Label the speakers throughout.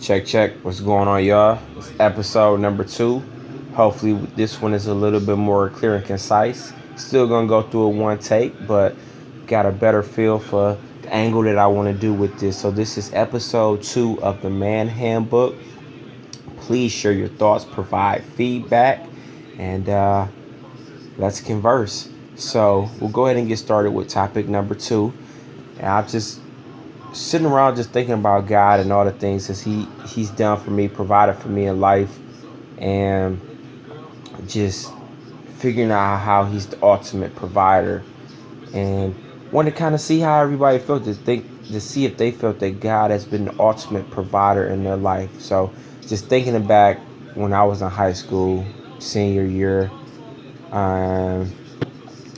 Speaker 1: Check, check. What's going on, y'all? It's episode number 2. Hopefully, this one is a little bit more clear and concise. Still gonna go through it one take, but got a better feel for the angle that I want to do with this. So, this is episode 2 of the Man Handbook. Please share your thoughts, provide feedback, and let's converse. So, we'll go ahead and get started with topic number 2. And I'll just sitting around just thinking about God and all the things that he's done for me, provided for me in life, and just figuring out how he's the ultimate provider, and want to kind of see how everybody felt, to see if they felt that God has been the ultimate provider in their life. So just thinking back when I was in high school, senior year, I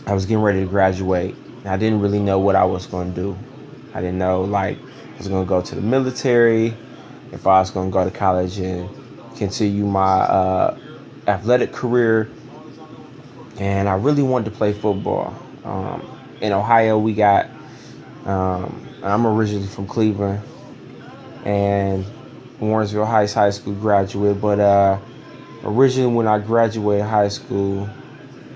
Speaker 1: was getting ready to graduate. I didn't really know what I was going to do. I didn't know, like, I was going to go to the military, if I was going to go to college and continue my athletic career. And I really wanted to play football. In Ohio, we got, I'm originally from Cleveland and Warrensville Heights High School graduate. But originally when I graduated high school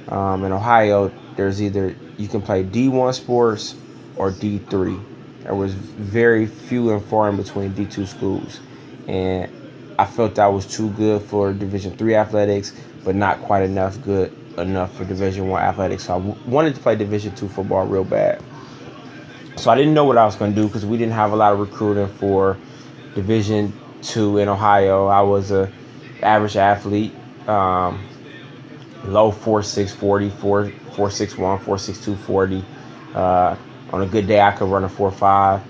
Speaker 1: in Ohio, there's either you can play D1 sports or D3. There was very few and far in between D2 schools, and I felt I was too good for Division III athletics, but not quite good enough for Division I athletics. So I wanted to play Division II football real bad. So I didn't know what I was going to do because we didn't have a lot of recruiting for Division II in Ohio. I was a average athlete, low 4.6 40, 4.61, 4.62 40. On a good day, I could run a 4.5,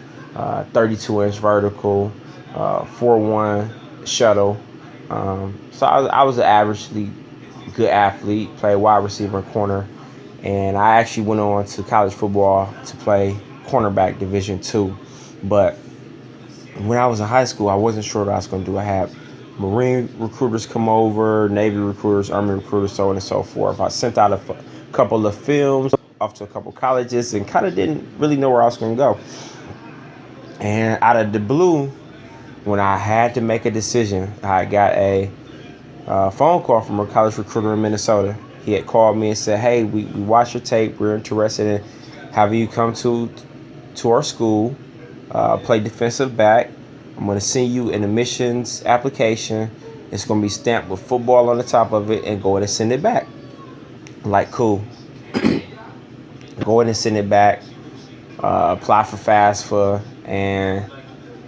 Speaker 1: 32-inch vertical, 4.1 shuttle. So I was an averagely good athlete, played wide receiver and corner. And I actually went on to college football to play cornerback Division II. But when I was in high school, I wasn't sure what I was going to do. I had Marine recruiters come over, Navy recruiters, Army recruiters, so on and so forth. I sent out a couple of films off to a couple colleges and kind of didn't really know where I was going to go. And out of the blue, when I had to make a decision, I got a phone call from a college recruiter in Minnesota. He had called me and said, "Hey, we watched your tape. We're interested in having you come to our school, play defensive back. I'm going to send you an admissions application. It's going to be stamped with football on the top of it, and go ahead and send it back." I'm like, cool. Go ahead and send it back. Apply for FAFSA, and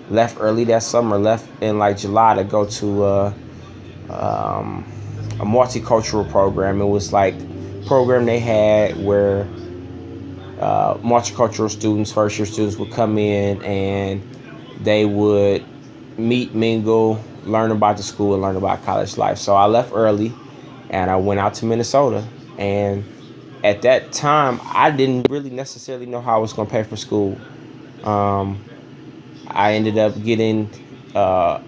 Speaker 1: left early that summer. Left in like July to go to a multicultural program. It was like a program they had where multicultural students, first year students, would come in and they would meet, mingle, learn about the school, and learn about college life. So I left early and I went out to Minnesota. And at that time, I didn't really necessarily know how I was going to pay for school. I ended up getting a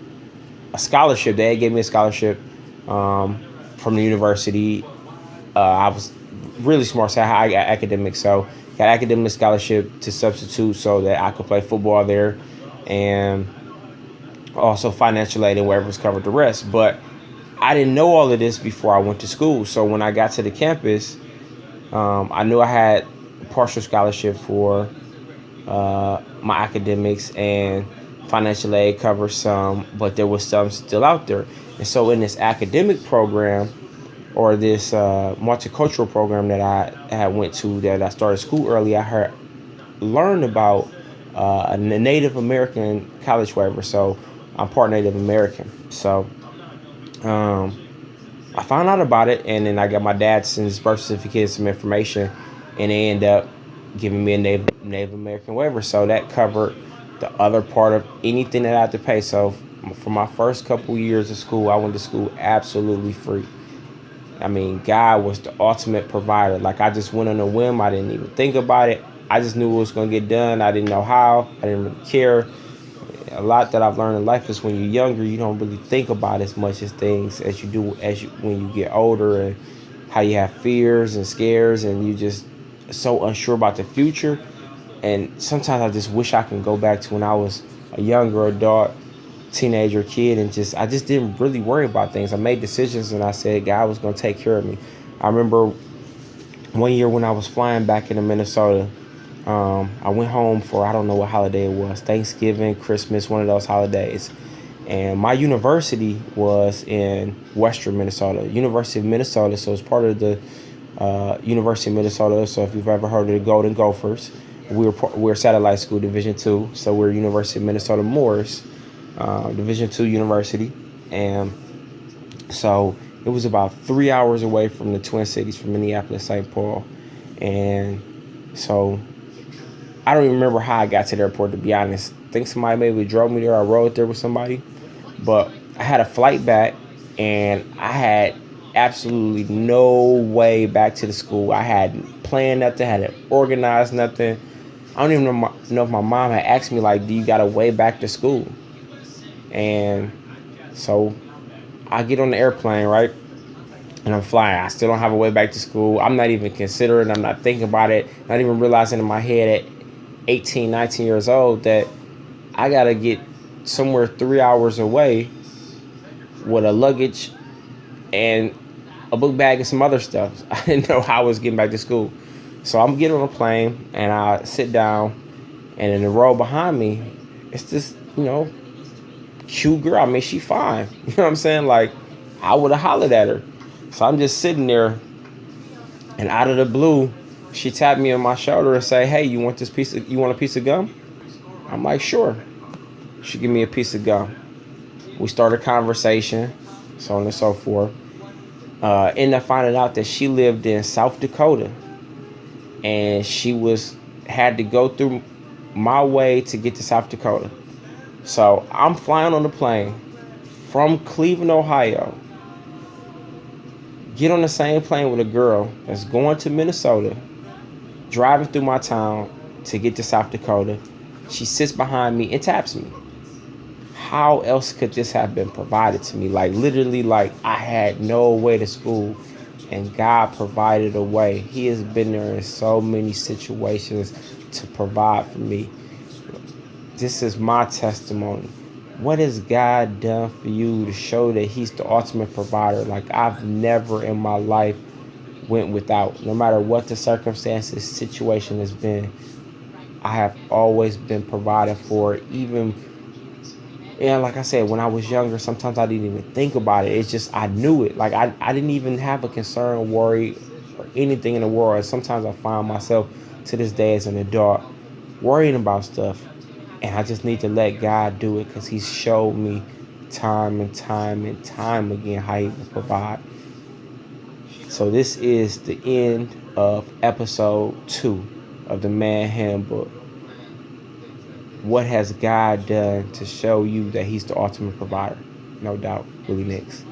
Speaker 1: scholarship. They gave me a scholarship from the university. I was really smart, so I got academics. So got academic scholarship to substitute so that I could play football there, and also financial aid and whatever's covered the rest. But I didn't know all of this before I went to school. So when I got to the campus, I knew I had partial scholarship for my academics, and financial aid covered some, but there was some still out there. And so in this academic program, or this multicultural program that I had went to, that I started school early, I learned about a Native American college waiver. So I'm part Native American. So I found out about it, and then I got my dad send his birth certificate and some information, and they end up giving me a Native American waiver. So that covered the other part of anything that I had to pay. So for my first couple years of school, I went to school absolutely free. I mean, God was the ultimate provider. Like, I just went on a whim. I didn't even think about it. I just knew it was going to get done. I didn't know how. I didn't really care. A lot that I've learned in life is when you're younger, you don't really think about as much as things as you do when you get older, and how you have fears and scares, and you just so unsure about the future. And sometimes I just wish I can go back to when I was a younger adult teenager kid, and I just didn't really worry about things. I made decisions and I said God was going to take care of me. I remember one year when I was flying back into Minnesota, I went home for, I don't know what holiday it was, Thanksgiving, Christmas, one of those holidays. And my university was in western Minnesota, University of Minnesota. So it's part of the University of Minnesota. So if you've ever heard of the Golden Gophers, we're satellite school, Division II. So we're University of Minnesota Moores, Division II university. And so it was about 3 hours away from the Twin Cities, from Minneapolis, St. Paul. And so I don't even remember how I got to the airport, to be honest. I think somebody maybe drove me there. I rode there with somebody. But I had a flight back, and I had absolutely no way back to the school. I hadn't planned nothing, hadn't organized nothing. I don't even know if my mom had asked me, like, do you got a way back to school? And so I get on the airplane, right? And I'm flying. I still don't have a way back to school. I'm not even considering, I'm not thinking about it, not even realizing in my head at 18, 19 years old that I got to get somewhere 3 hours away with a luggage and a book bag and some other stuff. I didn't know how I was getting back to school. So I'm getting on a plane, and I sit down, and in the row behind me, it's this, cute girl. I mean, she fine. You know what I'm saying? Like, I would have hollered at her. So I'm just sitting there, and out of the blue, she tapped me on my shoulder and say, "Hey, you want a piece of gum?" I'm like, "Sure." She give me a piece of gum. We start a conversation, so on and so forth. Ended up finding out that she lived in South Dakota, and she had to go through my way to get to South Dakota. So I'm flying on the plane from Cleveland, Ohio. Get on the same plane with a girl that's going to Minnesota, driving through my town to get to South Dakota. She sits behind me and taps me. How else could this have been provided to me? Like, literally, like, I had no way to school, and God provided a way. He has been there in so many situations to provide for me. This is my testimony. What has God done for you to show that He's the ultimate provider? Like, I've never in my life went without. No matter what the circumstances, situation has been, I have always been provided for. Even, like I said, when I was younger, sometimes I didn't even think about it. It's just, I knew it. Like, I didn't even have a concern, worry, or anything in the world. And sometimes I find myself to this day as an adult worrying about stuff. And I just need to let God do it, because He's showed me time and time and time again how He will provide. So this is the end of episode 2 of the Man Handbook. What has God done to show you that He's the ultimate provider? No doubt, Willie Nix.